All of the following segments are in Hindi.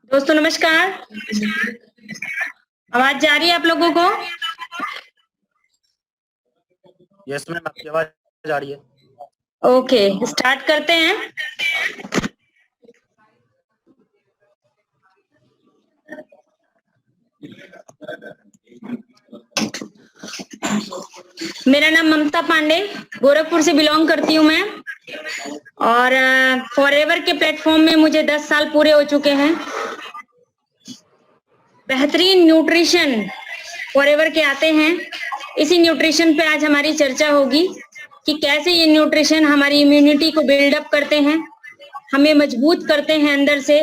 दोस्तों नमस्कार। आवाज जा रही है आप लोगों को? यस मैम, आपकी आवाज आ रही है। ओके, स्टार्ट करते हैं। मेरा नाम ममता पांडे, गोरखपुर से बिलोंग करती हूँ मैं। और फॉरएवर के प्लेटफॉर्म में मुझे 10 साल पूरे हो चुके हैं। बेहतरीन न्यूट्रिशन फॉरएवर के आते हैं। इसी न्यूट्रिशन पे आज हमारी चर्चा होगी कि कैसे ये न्यूट्रिशन हमारी इम्यूनिटी को बिल्डअप करते हैं, हमें मजबूत करते हैं अंदर से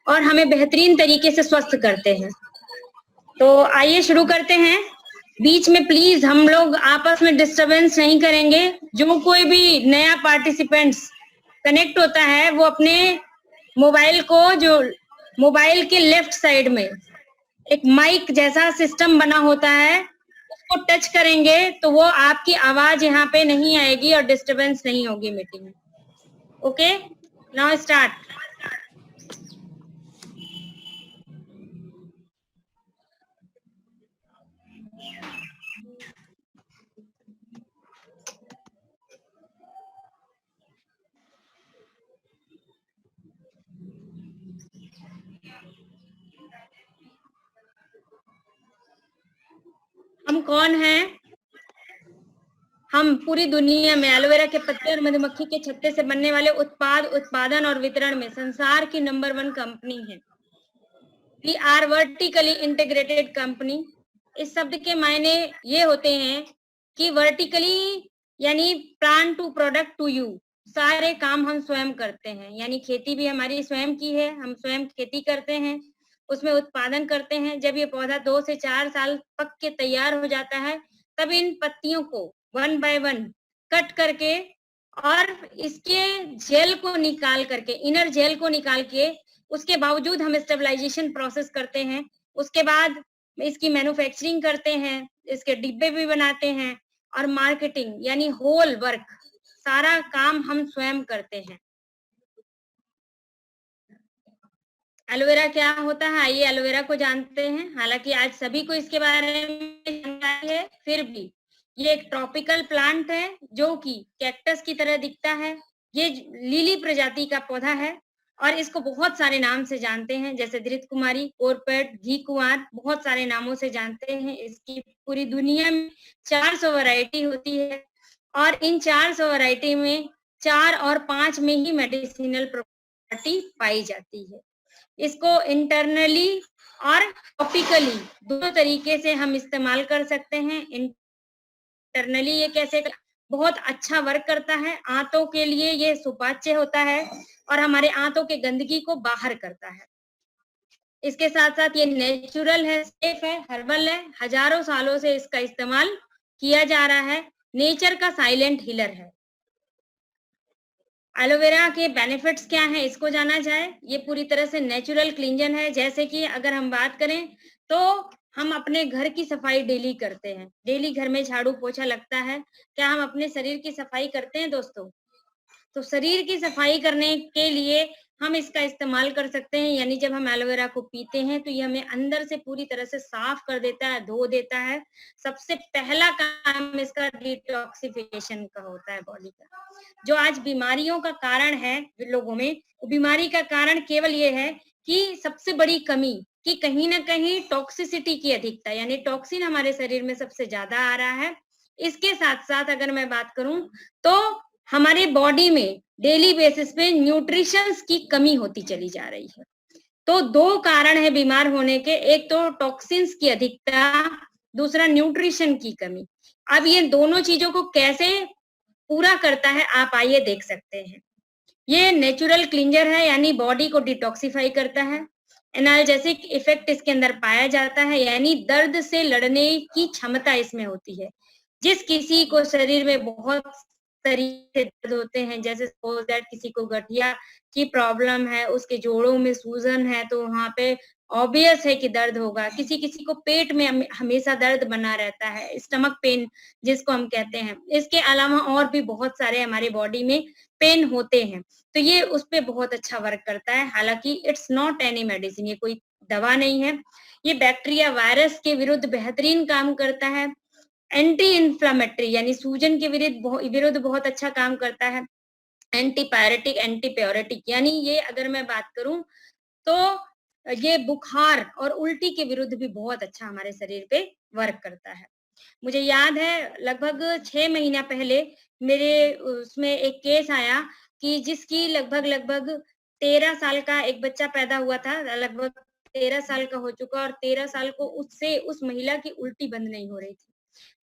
और हमें बेहतरीन तरीके से स्वस्थ करते हैं। तो आइए शुरू करते हैं। बीच में प्लीज हम लोग आपस में डिस्टरबेंस नहीं करेंगे। जो कोई भी नया पार्टिसिपेंट्स कनेक्ट होता है वो अपने मोबाइल को, जो मोबाइल के लेफ्ट साइड में एक माइक जैसा सिस्टम बना होता है, उसको टच करेंगे तो वो आपकी आवाज यहाँ पे नहीं आएगी और डिस्टरबेंस नहीं होगी मीटिंग में। Okay, now start. हम कौन हैं? हम पूरी दुनिया में एलोवेरा के पत्ते और मधुमक्खी के छत्ते से बनने वाले उत्पादन और वितरण में संसार की नंबर 1 कंपनी है। We are vertically integrated company. इस शब्द के मायने ये होते हैं कि वर्टिकली यानी plant to product to you. सारे काम हम स्वयं करते हैं, यानी खेती भी हमारी स्वयं की है, हम स्वयं खेती करते हैं, उसमें उत्पादन करते हैं। जब ये पौधा 2 से 4 साल पक के तैयार हो जाता है, तब इन पत्तियों को 1 बाय 1 कट करके और इसके जेल को निकाल करके, इनर जेल को निकाल के, उसके बावजूद हम स्टेबलाइजेशन प्रोसेस करते हैं। उसके बाद इसकी मैन्युफैक्चरिंग करते हैं, इसके डिब्बे भी बनाते हैं और मार्केटिंग यानी होल वर्क, सारा काम हम स्वयं करते हैं। एलोवेरा क्या होता है, आइए एलोवेरा को जानते हैं। हालांकि आज सभी को इसके बारे में जानकारी है, फिर भी ये एक ट्रॉपिकल प्लांट है जो कि कैक्टस की तरह दिखता है। ये लिली प्रजाति का पौधा है और इसको बहुत सारे नाम से जानते हैं, जैसे धृत कुमारी, कोरपेट, घी कुंवार, बहुत सारे नामों से जानते हैं। इसकी पूरी दुनिया में 400 वैरायटी होती है और इन 400 वैरायटी में 4 और 5 में ही मेडिसिनल प्रॉपर्टी पाई जाती है। इसको इंटरनली और टॉपिकली दोनों तरीके से हम इस्तेमाल कर सकते हैं। इंटरनली ये कैसे बहुत अच्छा वर्क करता है, आंतों के लिए ये सुपाच्य होता है और हमारे आंतों के गंदगी को बाहर करता है। इसके साथ साथ ये नेचुरल है, सेफ है, हर्बल है, हजारों सालों से इसका इस्तेमाल किया जा रहा है, नेचर का साइलेंट हीलर है। एलोवेरा के बेनिफिट्स क्या हैं, इसको जाना जाए। ये पूरी तरह से नेचुरल क्लींजर है। जैसे कि अगर हम बात करें तो हम अपने घर की सफाई डेली करते हैं, डेली घर में झाड़ू पोछा लगता है। क्या हम अपने शरीर की सफाई करते हैं दोस्तों? तो शरीर की सफाई करने के लिए हम इसका इस्तेमाल कर सकते हैं, यानी जब हम एलोवेरा को पीते हैं तो ये हमें अंदर से पूरी तरह से साफ कर देता है, धो देता है। सबसे पहला काम इसका डिटॉक्सिफिकेशन का होता है बॉडी का। जो आज बीमारियों का कारण है लोगों में, बीमारी का कारण केवल ये है कि सबसे बड़ी कमी कि कहीं ना कहीं टॉक्सिसिटी की अधिकता, यानी टॉक्सिन हमारे शरीर में सबसे ज्यादा आ रहा है। इसके साथ साथ अगर मैं बात करूं तो हमारे बॉडी में डेली बेसिस पे न्यूट्रिशंस की कमी होती चली जा रही है। तो 2 कारण है बीमार होने के, एक तो टॉक्सिन्स की अधिकता, दूसरा न्यूट्रिशन की कमी। अब ये दोनों चीजों को कैसे पूरा करता है आप आइए देख सकते हैं। ये नेचुरल क्लींजर है, यानी बॉडी को डिटॉक्सिफाई करता है। एनाल्जेसिक इफेक्ट इसके अंदर पाया जाता है, यानी दर्द से लड़ने की क्षमता इसमें होती है। जिस किसी को शरीर में बहुत तरीके दर्द होते हैं, जैसे सपोज दैट किसी को गठिया की प्रॉब्लम है, उसके जोड़ों में सूजन है, तो वहां पे ऑब्वियस है कि दर्द होगा। किसी किसी को पेट में हमेशा दर्द बना रहता है, स्टमक पेन जिसको हम कहते हैं। इसके अलावा और भी बहुत सारे हमारे बॉडी में पेन होते हैं, तो ये उस पे बहुत अच्छा वर्क करता है। हालांकि इट्स नॉट एनी मेडिसिन, ये कोई दवा नहीं है। ये बैक्टीरिया वायरस के विरुद्ध बेहतरीन काम करता है। एंटी इन्फ्लामेटरी यानी सूजन के विरुद्ध बहुत अच्छा काम करता है। एंटीपायरेटिक, एंटीप्योरेटिक यानी ये अगर मैं बात करूं तो ये बुखार और उल्टी के विरुद्ध भी बहुत अच्छा हमारे शरीर पे वर्क करता है। मुझे याद है लगभग 6 महीना पहले मेरे उसमें एक केस आया कि जिसकी लगभग 13 साल का एक बच्चा पैदा हुआ था, लगभग 13 साल का हो चुका और 13 साल को उससे उस महिला की उल्टी बंद नहीं हो रही थी।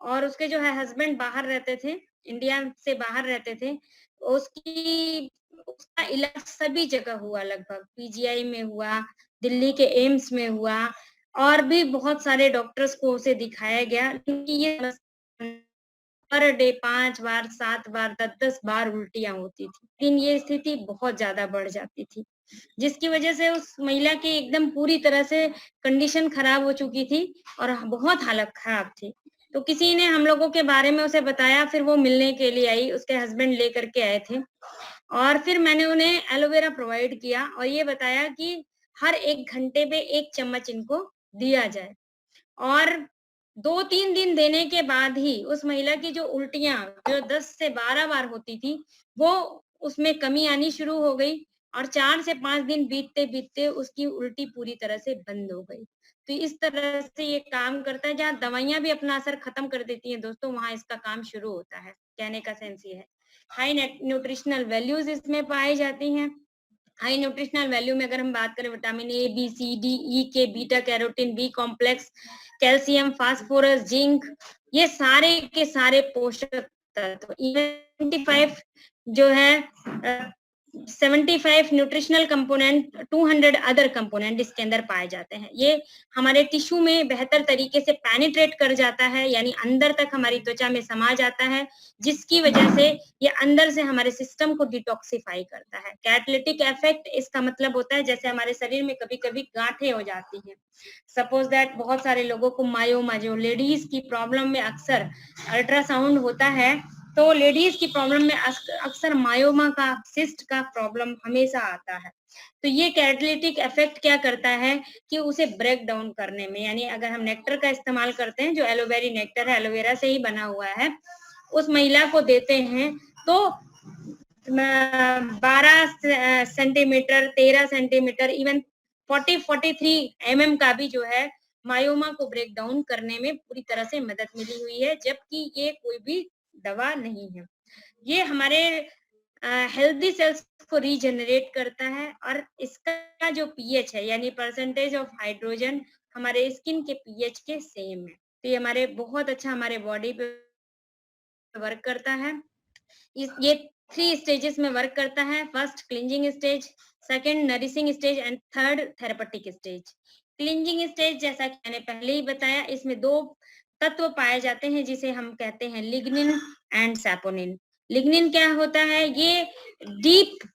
और उसके जो है हस्बैंड बाहर रहते थे, इंडिया से बाहर रहते थे। उसका इलाज सभी जगह हुआ, लगभग पीजीआई में हुआ, दिल्ली के एम्स में हुआ और भी बहुत सारे डॉक्टर्स को उसे दिखाया गया, क्योंकि ये पर डे 5 बार, 7 बार, 10-10 बार उल्टियाँ होती थी। लेकिन ये स्थिति बहुत ज़्यादा बढ़ जाती थी, जिसकी वजह से उस महिला की एकदम पूरी तरह से कंडीशन खराब हो चुकी थी और बहुत हालत खराब थी। तो किसी ने हम लोगों के बारे में उसे बताया, फिर वो मिलने के लिए आई, उसके हस्बैंड लेकर के आए थे और फिर मैंने उन्हें एलोवेरा प्रोवाइड किया और ये बताया कि हर 1 घंटे पे 1 चम्मच इनको दिया जाए। और 2-3 दिन देने के बाद ही उस महिला की जो उल्टियाँ जो 10 से 12 बार होती थी, वो उसमें कमी आनी शुरू हो गई और 4 से 5 दिन बीतते-बीतते उसकी उल्टी पूरी तरह से बंद हो गई। तो इस तरह से ये काम करता है, जहाँ दवाइयाँ भी अपना असर खत्म कर देती हैं दोस्तों, वहाँ इसका काम शुरू होता है। कहने का सेंस ये है। हाई न्यूट्रिशनल वैल्यूज इसमें पाई जाती हैं। हाई न्यूट्रिशनल वैल्यू में अगर हम बात करें vitamin A, B, C, D, E के, beta carotene, B complex, calcium, phosphorus, zinc, ये सारे के सारे पोषक तत्व, 75 जो है 75 न्यूट्रिशनल कंपोनेंट, 200 अदर कंपोनेंट इसके अंदर पाए जाते हैं। ये हमारे टिश्यू में बेहतर तरीके से पेनिट्रेट कर जाता है, यानी अंदर तक हमारी त्वचा में समा जाता है, जिसकी वजह से ये अंदर से हमारे सिस्टम को डिटॉक्सिफाई करता है। कैटालिटिक इफेक्ट इसका मतलब होता है जैसे हमारे शरीर में कभी-कभी गांठें हो जाती हैं। सपोज दैट बहुत सारे लोगों को मायोमा, जो लेडीज की प्रॉब्लम में अक्सर अल्ट्रासाउंड होता है, तो लेडीज की प्रॉब्लम में अक्सर मायोमा का, सिस्ट का प्रॉब्लम हमेशा आता है। तो ये कैटालिटिक इफेक्ट क्या करता है कि उसे ब्रेक डाउन करने में, यानी अगर हम नेक्टर का इस्तेमाल करते हैं, जो एलोवेरी नेक्टर है, एलोवेरा से ही बना हुआ है, उस महिला को देते हैं तो 12 सेंटीमीटर, 13 सेंटीमीटर, इवन 43 mm का भी जो है मायोमा को ब्रेक डाउन करने में पूरी तरह से मदद मिली हुई है, जबकि ये कोई भी दवा नहीं है। ये हमारे हेल्दी सेल्स को रीजनरेट करता है और इसका जो पीएच है, यानी परसेंटेज ऑफ हाइड्रोजन, हमारे स्किन के पीएच के सेम है। तो ये हमारे बहुत अच्छा हमारे बॉडी पे वर्क करता है। ये 3 स्टेजेस में वर्क करता है। First cleansing stage, second nourishing stage and third therapeutic stage. Cleansing stage जैसा कि मैंने पहले ही बताया, इसमें 2 तत्व पाए जाते हैं जिसे हम कहते हैं लिग्निन एंड सैपोनिन। लिग्निन क्या होता है? ये डीप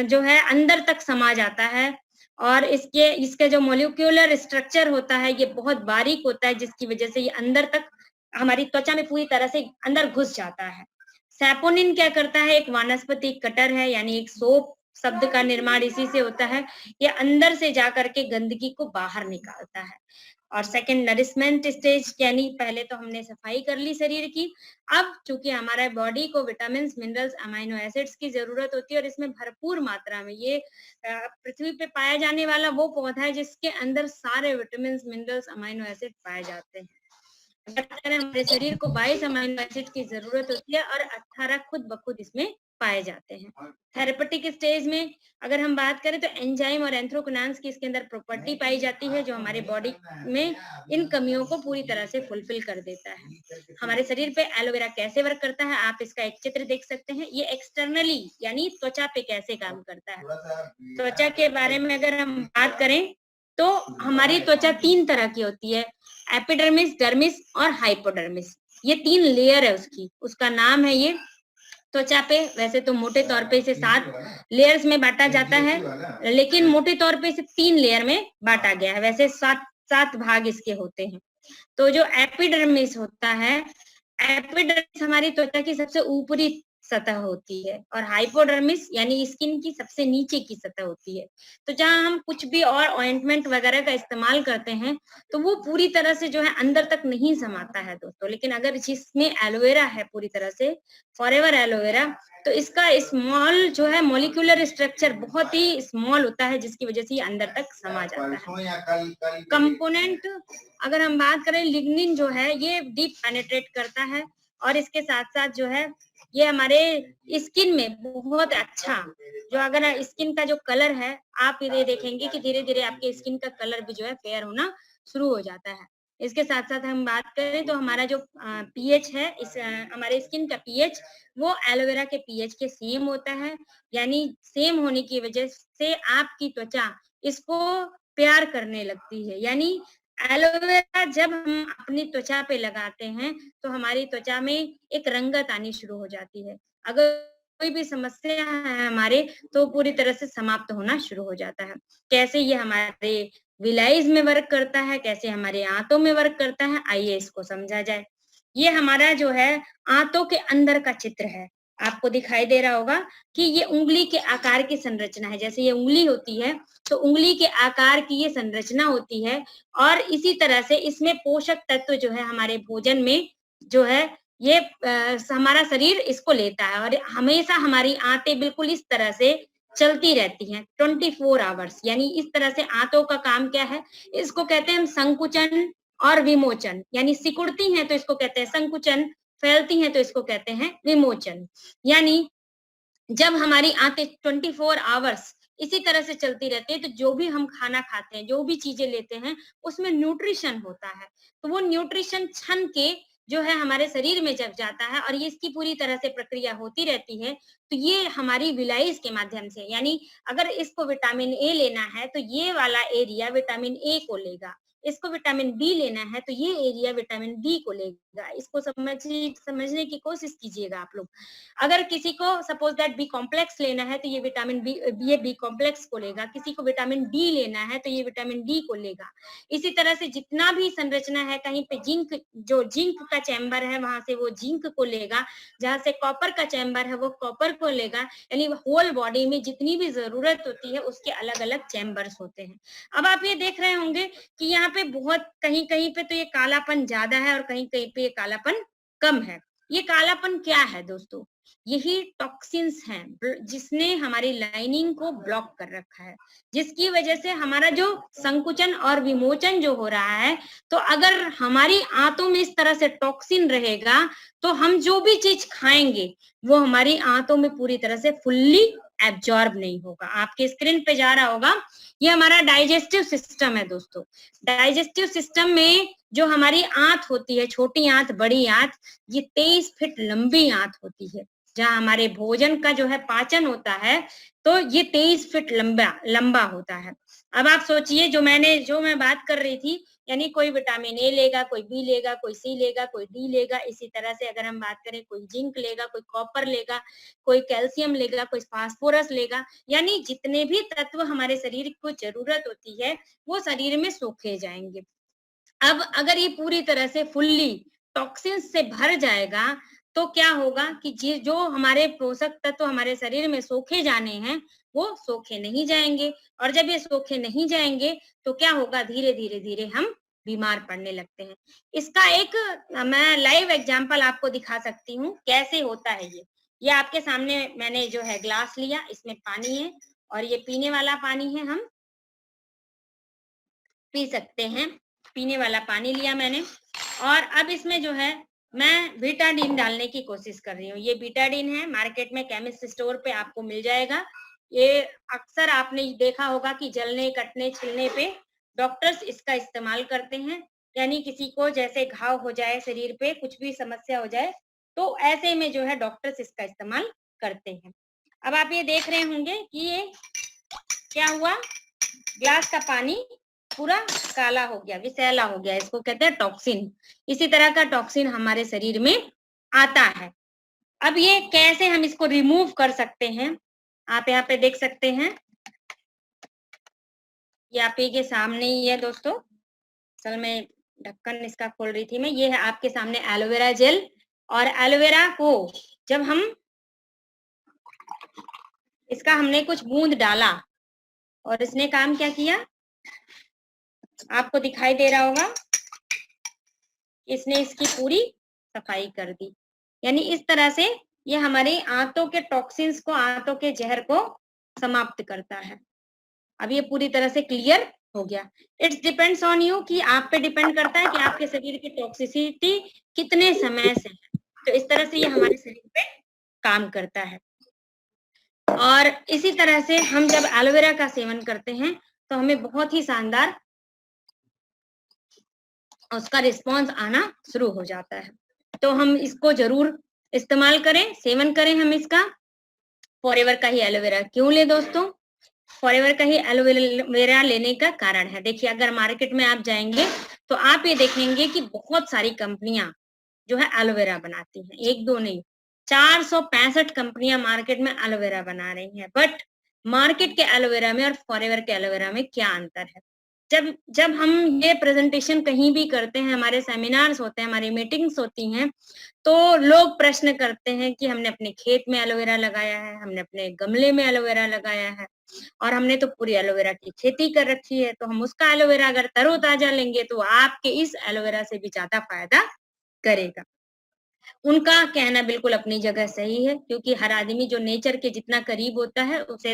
जो है अंदर तक समा जाता है और इसके जो मॉलिक्यूलर स्ट्रक्चर होता है ये बहुत बारीक होता है, जिसकी वजह से ये अंदर तक हमारी त्वचा में पूरी तरह से अंदर घुस जाता है। सैपोनिन क्या करता है? एक वानस्पतिक कटर है, यानी एक सोप शब्द का निर्माण इसी से होता है। ये अंदर से जाकर के गंदगी को बाहर निकालता है। और सेकंड नरिशमेंट स्टेज, यानी पहले तो हमने सफाई कर ली शरीर की, अब चूंकि हमारा बॉडी को विटामिन, मिनरल्स, अमाइनो एसिड्स की जरूरत होती है और इसमें भरपूर मात्रा में, ये पृथ्वी पे पाया जाने वाला वो पौधा है जिसके अंदर सारे विटामिन, मिनरल्स, अमाइनो एसिड पाए जाते हैं। हमारे शरीर को 22 अमीनो एसिड की जरूरत होती है और 18 खुद ब खुद इसमें पाए जाते हैं। थेरेपेटिक स्टेज में अगर हम बात करें तो एंजाइम और एंथ्रोक्विनॉन्स की इसके अंदर प्रॉपर्टी पाई जाती है, जो हमारे बॉडी में इन कमियों को पूरी तरह से फुलफिल कर देता है। हमारे शरीर पे एलोवेरा कैसे वर्क करता है, आप इसका एक चित्र देख सकते हैं। ये एक्सटर्नली यानी त्वचा पे कैसे काम करता है। त्वचा के बारे में अगर हम बात करें तो हमारी त्वचा 3 तरह की होती है, एपिडर्मिस, डर्मिस और हाइपोडर्मिस। ये 3 लेयर है उसका नाम है ये त्वचा पे। वैसे तो मोटे तौर पे इसे 7 लेयर्स में बांटा जाता है, लेकिन मोटे तौर पे इसे 3 लेयर में बांटा गया है। वैसे 7 भाग इसके होते हैं। तो जो एपिडर्मिस होता है, एपिडर्मिस हमारी त्वचा की सबसे ऊपरी सतह होती है और हाइपोडर्मिस यानी स्किन की सबसे नीचे की सतह होती है। तो जहाँ हम कुछ भी और ऑइंटमेंट वगैरह का इस्तेमाल करते हैं तो वो पूरी तरह से जो है अंदर तक नहीं समाता है दोस्तों। लेकिन अगर जिसमें एलोवेरा है पूरी तरह से, फॉरएवर एलोवेरा, तो इसका स्मॉल जो है मॉलिक्यूलर स्ट्रक्चर बहुत ही स्मॉल होता है, जिसकी वजह से ये अंदर तक समा जाता है। कंपोनेंट अगर हम बात करें, लिग्निन जो है ये डीप पेनिट्रेट करता है और इसके साथ साथ जो है ये हमारे स्किन में बहुत अच्छा, जो अगर स्किन का जो कलर है, आप ये देखेंगे कि धीरे धीरे आपके स्किन का कलर भी जो है फेयर होना शुरू हो जाता है। इसके साथ साथ हम बात करें तो हमारा जो पीएच है, इस हमारे स्किन का पीएच, वो एलोवेरा के पीएच के सेम होता है। यानी सेम होने की वजह से आपकी त्वचा इसको प्यार करने लगती है। यानी एलोवेरा जब हम अपनी त्वचा पे लगाते हैं तो हमारी त्वचा में एक रंगत आनी शुरू हो जाती है। अगर कोई भी समस्या है हमारे, तो पूरी तरह से समाप्त होना शुरू हो जाता है। कैसे ये हमारे विलाइज में वर्क करता है, कैसे हमारे आंतों में वर्क करता है, आइए इसको समझा जाए। ये हमारा जो है आंतों के अंदर का चित्र है। आपको दिखाई दे रहा होगा कि ये उंगली के आकार की संरचना है। जैसे ये उंगली होती है तो उंगली के आकार की ये संरचना होती है और इसी तरह से इसमें पोषक तत्व जो है हमारे भोजन में जो है ये हमारा शरीर इसको लेता है और हमेशा हमारी आंतें बिल्कुल इस तरह से चलती रहती हैं 24 आवर्स। यानी इस तरह से आंतों का काम क्या है, इसको कहते हैं हम संकुचन और विमोचन। यानी सिकुड़ती हैं तो इसको कहते हैं संकुचन, फैलती हैं तो इसको कहते हैं विमोचन। यानी जब हमारी आंतें 24 आवर्स इसी तरह से चलती रहती है तो जो भी हम खाना खाते हैं, जो भी चीजें लेते हैं, उसमें न्यूट्रिशन होता है। तो वो न्यूट्रिशन छन के जो है हमारे शरीर में जब जाता है और ये इसकी पूरी तरह से प्रक्रिया होती रहती है, तो ये हमारी विलाइज के माध्यम से, यानी अगर इसको विटामिन ए लेना है तो ये वाला एरिया विटामिन ए को लेगा, इसको विटामिन बी लेना है तो ये एरिया विटामिन डी को लेगा। इसको समझने की कोशिश कीजिएगा आप लोग। अगर किसी को सपोज दैट बी कॉम्प्लेक्स लेना है तो ये विटामिन बी, ये बी कॉम्प्लेक्स को लेगा। किसी को विटामिन डी लेना है तो ये विटामिन डी को लेगा। इसी तरह से जितना भी संरचना है, कहीं पे जिंक, जो जिंक का चैम्बर है वहां से वो जिंक को लेगा, जहां से कॉपर का चैम्बर है वो कॉपर को लेगा। यानी होल बॉडी में जितनी भी जरूरत होती है उसके अलग अलग चैम्बर्स होते हैं। अब आप ये देख रहे होंगे कि यहाँ पे बहुत कहीं कहीं पे तो ये कालापन ज्यादा है और कहीं कहीं पे ये कालापन कम है। ये कालापन क्या है दोस्तों? यही टॉक्सिन्स हैं जिसने हमारी लाइनिंग को ब्लॉक कर रखा है, जिसकी वजह से हमारा जो संकुचन और विमोचन जो हो रहा है, तो अगर हमारी आंतों में इस तरह से टॉक्सिन रहेगा तो हम जो भी चीज खाएंगे वो हमारी आंतों में पूरी तरह से फुल्ली एब्जॉर्ब नहीं होगा। आपके स्क्रीन पे जा रहा होगा, ये हमारा डाइजेस्टिव सिस्टम है दोस्तों। डाइजेस्टिव सिस्टम में जो हमारी आंत होती है, छोटी आंत, बड़ी आंत, ये 23 फीट लंबी आंत होती है। जहां हमारे भोजन का जो है पाचन होता है तो ये 23 फीट लंबा होता है। अब आप सोचिए, जो मैं बात कर रही थी, यानी कोई विटामिन ए लेगा, कोई बी लेगा, कोई सी लेगा, कोई डी लेगा। इसी तरह से अगर हम बात करें, कोई जिंक लेगा, कोई कॉपर लेगा, कोई कैल्शियम लेगा, कोई फास्फोरस लेगा। यानी जितने भी तत्व हमारे शरीर को जरूरत होती है वो शरीर में सोखे जाएंगे। अब अगर ये पूरी तरह से फुल्ली टॉक्सिन से भर जाएगा तो क्या होगा कि जो हमारे पोषक तत्व हमारे शरीर में सोखे जाने हैं वो सोखे नहीं जाएंगे। और जब ये सोखे नहीं जाएंगे तो क्या होगा, धीरे धीरे धीरे हम बीमार पड़ने लगते हैं। इसका एक मैं लाइव एग्जांपल आपको दिखा सकती हूँ कैसे होता है ये आपके सामने मैंने जो है ग्लास लिया, इसमें पानी है और ये पीने वाला पानी है, हम पी सकते हैं। पीने वाला पानी लिया मैंने और अब इसमें जो है मैं बीटाडीन डालने की कोशिश कर रही हूँ। ये बीटाडीन है, मार्केट में केमिस्ट स्टोर पे आपको मिल जाएगा। ये अक्सर आपने देखा होगा कि जलने, कटने, छिलने पे डॉक्टर्स इसका इस्तेमाल करते हैं। यानी किसी को जैसे घाव हो जाए शरीर पे, कुछ भी समस्या हो जाए, तो ऐसे में जो है डॉक्टर्स इसका इस्तेमाल करते हैं। अब आप ये देख रहे होंगे कि ये क्या हुआ, ग्लास का पानी पूरा काला हो गया, विषैला हो गया। इसको कहते हैं टॉक्सिन। इसी तरह का टॉक्सिन हमारे शरीर में आता है। अब ये कैसे हम इसको रिमूव कर सकते हैं, आप यहाँ पे देख सकते हैं। ये आप ही के सामने ही है दोस्तों। चल मैं ढक्कन इसका खोल रही थी मैं। ये है आपके सामने एलोवेरा जेल। और एलोवेरा को जब हम इसका हमने कुछ बूंद डाला और इसने काम क्या किया, आपको दिखाई दे रहा होगा, इसने इसकी पूरी सफाई कर दी। यानी इस तरह से ये हमारे आंतों के टॉक्सिन्स को, आंतों के जहर को समाप्त करता है। अब ये पूरी तरह से क्लियर हो गया। इट्स डिपेंड्स ऑन यू, कि आप पे डिपेंड करता है कि आपके शरीर की टॉक्सिसिटी कितने समय से है। तो इस तरह से ये हमारे शरीर पे काम करता है। और इसी तरह से हम जब एलोवेरा का सेवन करते हैं तो हमें बहुत ही शानदार उसका रिस्पॉन्स आना शुरू हो जाता है। तो हम इसको जरूर इस्तेमाल करें, सेवन करें हम इसका। फॉरएवर का ही एलोवेरा क्यों ले दोस्तों? फॉरएवर का ही एलोवेरा लेने का कारण है, देखिए अगर मार्केट में आप जाएंगे तो आप ये देखेंगे कि बहुत सारी कंपनियां जो है एलोवेरा बनाती हैं, एक दो नहीं, 465 कंपनियां मार्केट में एलोवेरा बना रही हैं। बट मार्केट के एलोवेरा में और फॉरएवर के एलोवेरा में क्या अंतर है? जब हम ये प्रेजेंटेशन कहीं भी करते हैं, हमारे सेमिनार्स होते हैं, हमारी मीटिंग्स होती हैं, तो लोग प्रश्न करते हैं कि हमने अपने खेत में एलोवेरा लगाया है, हमने अपने गमले में एलोवेरा लगाया है, और हमने तो पूरी एलोवेरा की खेती कर रखी है, तो हम उसका एलोवेरा अगर तरोताजा लेंगे तो आपके इस एलोवेरा से भी ज्यादा फायदा करेगा। उनका कहना बिल्कुल अपनी जगह सही है, क्योंकि हर आदमी जो नेचर के जितना करीब होता है उसे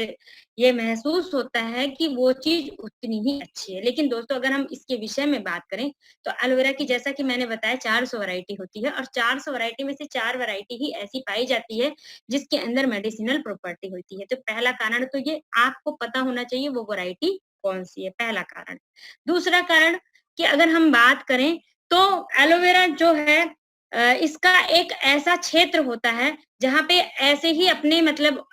ये महसूस होता है कि वो चीज उतनी ही अच्छी है। लेकिन दोस्तों अगर हम इसके विषय में बात करें तो एलोवेरा की, जैसा कि मैंने बताया, 400 वैरायटी होती है, और 400 वैरायटी में से 4 वैरायटी ही ऐसी पाई जाती है जिसके अंदर मेडिसिनल प्रॉपर्टी होती है। तो पहला कारण तो ये आपको पता होना चाहिए वो वैरायटी कौन सी है, पहला कारण। दूसरा कारण कि अगर हम बात करें तो एलोवेरा जो है इसका एक ऐसा क्षेत्र होता है जहाँ पे ऐसे ही अपने मतलब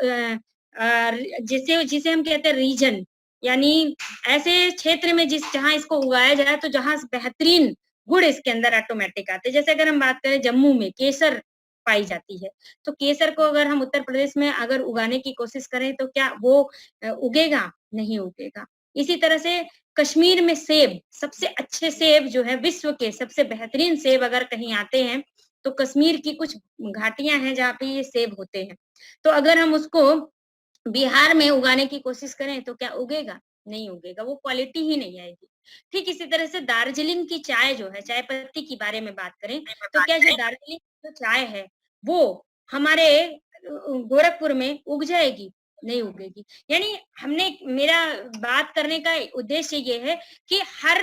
जिसे जिसे हम कहते हैं रीजन, यानी ऐसे क्षेत्र में जहाँ इसको उगाया जाए तो जहाँ बेहतरीन गुण इसके अंदर ऑटोमेटिक आते हैं। जैसे अगर हम बात करें जम्मू में केसर पाई जाती है, तो केसर को अगर हम उत्तर प्रदेश में अगर उगाने की कोशिश करें तो क्या वो उगेगा? नहीं उगेगा। इसी तरह से कश्मीर में सेब, सबसे अच्छे सेब जो है विश्व के सबसे बेहतरीन सेब अगर कहीं आते हैं तो कश्मीर की कुछ घाटियां हैं जहाँ पे ये सेब होते हैं। तो अगर हम उसको बिहार में उगाने की कोशिश करें तो क्या उगेगा? नहीं उगेगा, वो क्वालिटी ही नहीं आएगी। ठीक इसी तरह से दार्जिलिंग की चाय जो है, चाय पत्ती के बारे में बात करें तो क्या जो दार्जिलिंग जो चाय है वो हमारे गोरखपुर में उग जाएगी? नहीं उगेगी। यानी हमने, मेरा बात करने का उद्देश्य ये है कि हर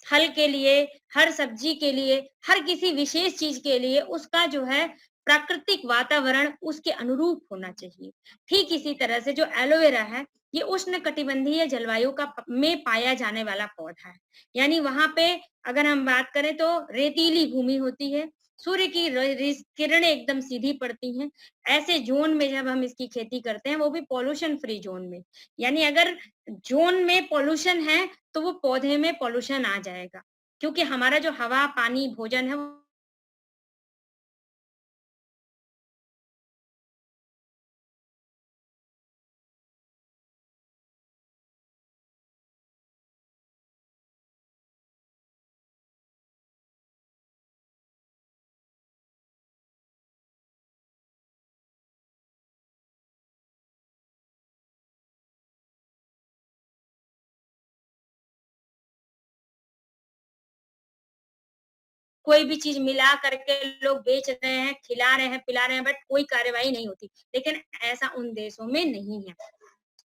फल के लिए, हर सब्जी के लिए, हर किसी विशेष चीज के लिए उसका जो है प्राकृतिक वातावरण उसके अनुरूप होना चाहिए। ठीक इसी तरह से जो एलोवेरा है ये उष्ण कटिबंधीय जलवायु का में पाया जाने वाला पौधा है। यानी वहां पे अगर हम बात करें तो रेतीली भूमि होती है, सूर्य की किरणें एकदम सीधी पड़ती हैं। ऐसे जोन में जब हम इसकी खेती करते हैं, वो भी पॉल्यूशन फ्री जोन में, यानी अगर जोन में पॉल्यूशन है तो वो पौधे में पॉल्यूशन आ जाएगा, क्योंकि हमारा जो हवा, पानी, भोजन है कोई भी चीज मिला करके लोग बेच रहे हैं, खिला रहे हैं, पिला रहे हैं, बट कोई कार्यवाही नहीं होती। लेकिन ऐसा उन देशों में नहीं है।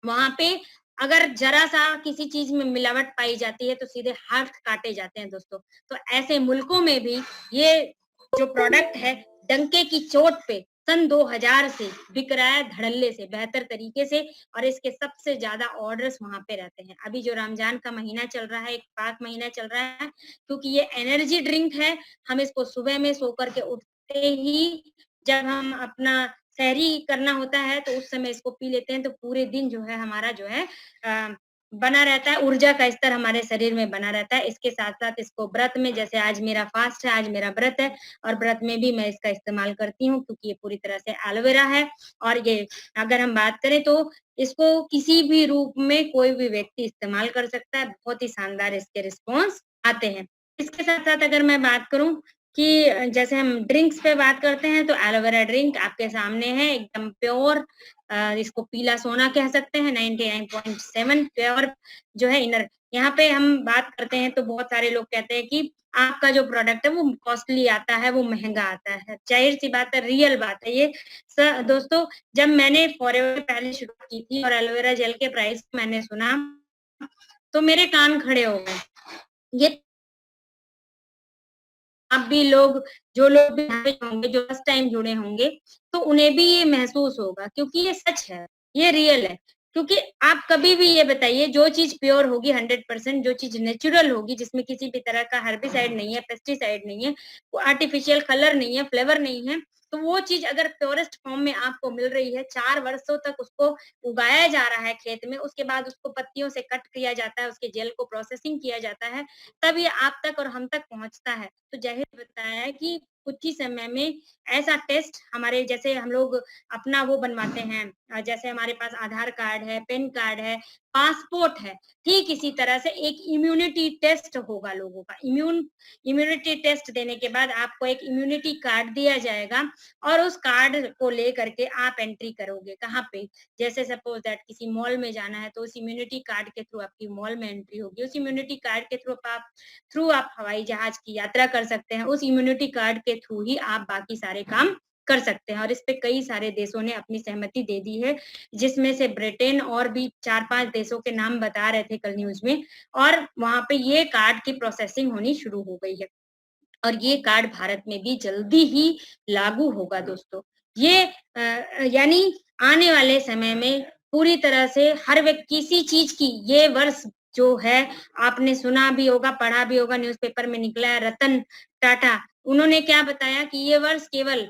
वहां पे अगर जरा सा किसी चीज में मिलावट पाई जाती है तो सीधे हाथ काटे जाते हैं दोस्तों। तो ऐसे मुल्कों में भी ये जो प्रोडक्ट है डंके की चोट पे सन 2000 से बिक रहा है, धड़ल्ले से, बेहतर तरीके से, और इसके सबसे ज्यादा ऑर्डर्स वहां पे रहते हैं। अभी जो रमजान का महीना चल रहा है, एक पाक महीना चल रहा है, क्योंकि ये एनर्जी ड्रिंक है। हम इसको सुबह में सो करके उठते ही जब हम अपना सहरी करना होता है तो उस समय इसको पी लेते हैं, तो पूरे दिन जो है हमारा जो है बना रहता है, ऊर्जा का स्तर हमारे शरीर में बना रहता है। इसके साथ साथ इसको व्रत में, जैसे आज मेरा फास्ट है, आज मेरा व्रत है, और व्रत में भी मैं इसका इस्तेमाल करती हूँ, क्योंकि ये पूरी तरह से एलोवेरा है। और ये अगर हम बात करें तो इसको किसी भी रूप में कोई भी व्यक्ति इस्तेमाल कर सकता है, बहुत ही शानदार इसके रिस्पॉन्स आते हैं। इसके साथ साथ अगर मैं बात करूं कि जैसे हम ड्रिंक्स पे बात करते हैं तो एलोवेरा ड्रिंक आपके सामने है, एकदम प्योर इसको पीला सोना कह सकते हैं, 99.7 प्योर जो है इनर। यहाँ पे हम बात करते हैं तो बहुत सारे लोग कहते हैं कि आपका जो प्रोडक्ट है वो कॉस्टली आता है, वो महंगा आता है। जाहिर सी बात है, रियल बात है ये। दोस्तों, जब मैंने फॉरएवर पहले शुरू की थी और एलोवेरा जेल के प्राइस मैंने सुना तो मेरे कान खड़े हो गए। ये आप भी लोग, जो लोग भी होंगे, जो फर्स्ट टाइम जुड़े होंगे, तो उन्हें भी ये महसूस होगा, क्योंकि ये सच है, ये रियल है। क्योंकि आप कभी भी ये बताइए, जो चीज प्योर होगी 100%, जो चीज नेचुरल होगी, जिसमें किसी भी तरह का हर्बिसाइड नहीं है, पेस्टिसाइड नहीं है, वो आर्टिफिशियल कलर नहीं है, फ्लेवर नहीं है, तो वो चीज अगर प्योरेस्ट फॉर्म में आपको मिल रही है, 4 वर्षों तक उसको उगाया जा रहा है खेत में, उसके बाद उसको पत्तियों से कट किया जाता है, उसके जेल को प्रोसेसिंग किया जाता है, तब ये आप तक और हम तक पहुंचता है। तो जाहिर बताया कि कुछ ही समय में ऐसा टेस्ट हमारे, जैसे हम लोग अपना वो बनवाते हैं, जैसे हमारे पास आधार कार्ड है, पैन कार्ड है, पासपोर्ट है, ठीक इसी तरह से एक इम्यूनिटी टेस्ट होगा लोगों का। इम्यूनिटी टेस्ट देने के बाद आपको एक इम्यूनिटी कार्ड दिया जाएगा और उस कार्ड को लेकर के आप एंट्री करोगे। कहाँ पे? जैसे सपोज दैट किसी मॉल में जाना है, तो उस इम्यूनिटी कार्ड के थ्रू आपकी मॉल में एंट्री होगी। उस इम्यूनिटी कार्ड के थ्रू आप हवाई जहाज की यात्रा कर सकते हैं। उस इम्यूनिटी कार्ड के थ्रू ही आप बाकी सारे काम कर सकते हैं। और इस पे कई सारे देशों ने अपनी सहमति दे दी है, जिसमें से ब्रिटेन और भी 4-5 देशों के नाम बता रहे थे कल न्यूज में, और वहां पे ये कार्ड की प्रोसेसिंग होनी शुरू हो गई है। और ये कार्ड भारत में भी जल्दी ही लागू होगा दोस्तों। ये यानी आने वाले समय में पूरी तरह से हर व्यक्ति किसी चीज की, ये वर्ष जो है, आपने सुना भी होगा, पढ़ा भी होगा, न्यूज़पेपर में निकला है, रतन टाटा, उन्होंने क्या बताया कि ये वर्ष केवल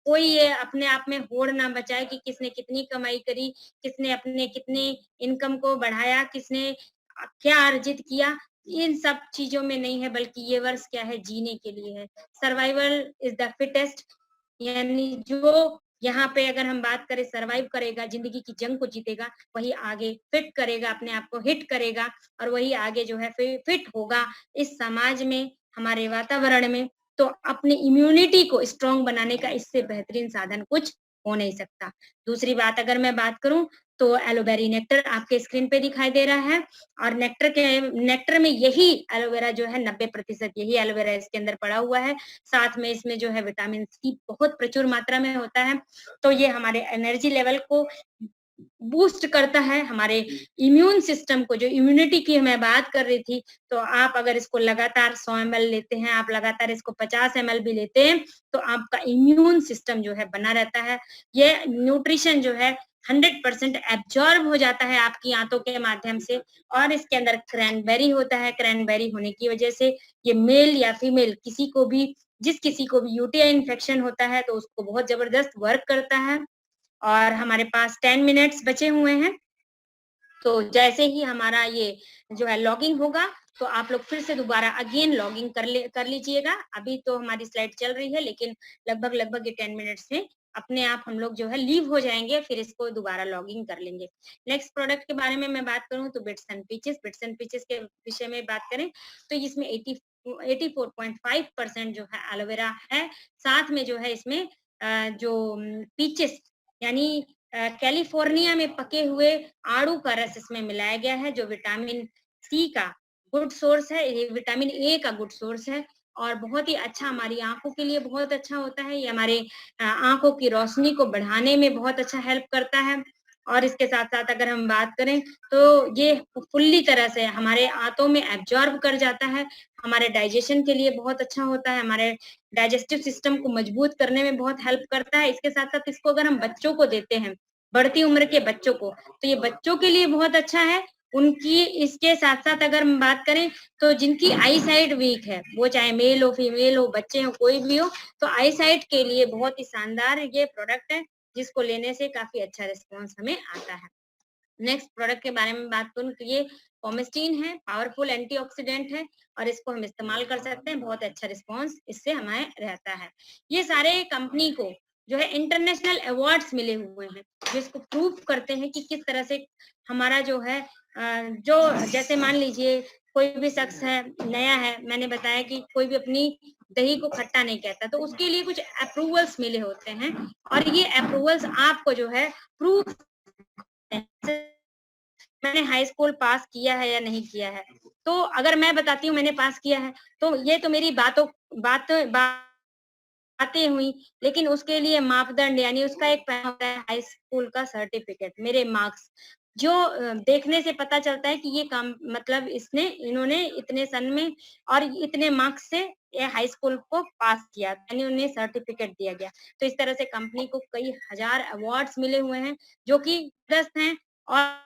कोई ये अपने आप में होड़ ना बचाए कि किसने कितनी कमाई करी, किसने अपने कितने इनकम को बढ़ाया, किसने क्या अर्जित किया, इन सब चीजों में नहीं है, बल्कि ये वर्ष क्या है, जीने के लिए है। सर्वाइवल इज द फिटेस्ट, यानी जो यहाँ पे अगर हम बात करें, सर्वाइव करेगा, जिंदगी की जंग को जीतेगा, वही आगे फिट करेगा, अपने आप को हिट करेगा, और वही आगे जो है फिट होगा इस समाज में, हमारे वातावरण में। तो अपनी इम्यूनिटी को स्ट्रांग बनाने का इससे बेहतरीन साधन कुछ हो नहीं सकता। दूसरी बात अगर मैं बात करूं, तो एलोवेरी नेक्टर आपके स्क्रीन पे दिखाई दे रहा है, और नेक्टर में यही एलोवेरा जो है 90% यही एलोवेरा इसके अंदर पड़ा हुआ है। साथ में इसमें जो है विटामिन सी बहुत प्रचुर मात्रा में होता है, तो ये हमारे एनर्जी लेवल को बूस्ट करता है, हमारे इम्यून सिस्टम को, जो इम्यूनिटी की मैं बात कर रही थी, तो आप अगर इसको लगातार 100 ml लेते हैं, आप लगातार इसको 50 ml भी लेते हैं, तो आपका इम्यून सिस्टम जो है बना रहता है। ये न्यूट्रिशन जो है 100% एब्जॉर्ब हो जाता है आपकी आंतों के माध्यम से, और इसके अंदर क्रैनबेरी होता है। क्रैनबेरी होने की वजह से ये मेल या फीमेल किसी को भी, जिस किसी को भी यूटीआई इन्फेक्शन होता है, तो उसको बहुत जबरदस्त वर्क करता है। और हमारे पास 10 मिनट्स बचे हुए हैं, तो जैसे ही हमारा ये जो है लॉगिंग होगा, तो आप लोग फिर से दोबारा अगेन लॉगिंग कर लीजिएगा। अभी तो हमारी स्लाइड चल रही है, लेकिन लगभग ये 10 मिनट्स में अपने आप हम लोग जो है लीव हो जाएंगे, फिर इसको दोबारा लॉगिंग कर लेंगे। नेक्स्ट प्रोडक्ट के बारे में मैं बात करूं तो बिट्स एंड पीचेस के विषय में बात करें, तो इसमें 84.5% जो है एलोवेरा है। साथ में जो है इसमें जो पीचेस यानी कैलिफोर्निया में पके हुए आड़ू का रस इसमें मिलाया गया है, जो विटामिन सी का गुड सोर्स है, ये विटामिन ए का गुड सोर्स है, और बहुत ही अच्छा, हमारी आंखों के लिए बहुत अच्छा होता है। ये हमारे आंखों की रोशनी को बढ़ाने में बहुत अच्छा हेल्प करता है। और इसके साथ साथ अगर हम बात करें, तो ये फुल्ली तरह से हमारे आंतों में एब्जॉर्ब कर जाता है, हमारे डाइजेशन के लिए बहुत अच्छा होता है, हमारे डाइजेस्टिव सिस्टम को मजबूत करने में बहुत हेल्प करता है। इसके साथ साथ इसको अगर हम बच्चों को देते हैं, बढ़ती उम्र के बच्चों को, तो ये बच्चों के लिए बहुत अच्छा है। उनकी इसके साथ साथ अगर हम बात करें, तो जिनकी आई साइट वीक है, वो चाहे मेल हो, फीमेल हो, बच्चे हो, कोई भी हो, तो आई साइट के लिए बहुत ही शानदार ये प्रोडक्ट है, जिसको लेने से काफी अच्छा रिस्पॉन्स हमें आता है। नेक्स्ट प्रोडक्ट के बारे में बात करूं, तो ये पोमेस्टीन है, पावरफुल एंटीऑक्सीडेंट है, और इसको हम इस्तेमाल कर सकते हैं, बहुत अच्छा रिस्पॉन्स इससे हमें रहता है। ये सारे कंपनी को जो है इंटरनेशनल अवार्ड्स मिले हुए हैं, जो इसको प्रूव करते हैं कि किस तरह से हमारा जो है जो, जैसे मान लीजिए कोई भी शख्स है, नया है, मैंने बताया कि कोई भी अपनी दही को खट्टा नहीं कहता, तो उसके लिए कुछ अप्रूवल्स मिले होते हैं और ये अप्रूवल्स आपको जो है प्रूफ मैंने हाई स्कूल पास किया है या नहीं किया है। तो अगर मैं बताती हूँ मैंने पास किया है, तो ये तो मेरी बातें हुई, लेकिन उसके लिए मापदंड यानी उसका एक पैमाना होता है हाई स्कूल का सर्टिफिकेट, मेरे मार्क्स जो देखने से पता चलता है कि ये काम मतलब इन्होंने इतने सन में और इतने मार्क्स से ये हाई स्कूल को पास किया, यानी उन्हें सर्टिफिकेट दिया गया। तो इस तरह से कंपनी को कई हजार अवार्ड्स मिले हुए हैं, जो कि दस्त हैं और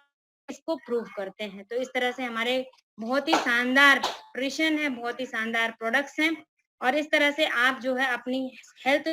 इसको प्रूव करते हैं। तो इस तरह से हमारे बहुत ही शानदार न्यूट्रिशन है, बहुत ही शानदार प्रोडक्ट्स हैं और इस तरह से आप जो है अपनी हेल्थ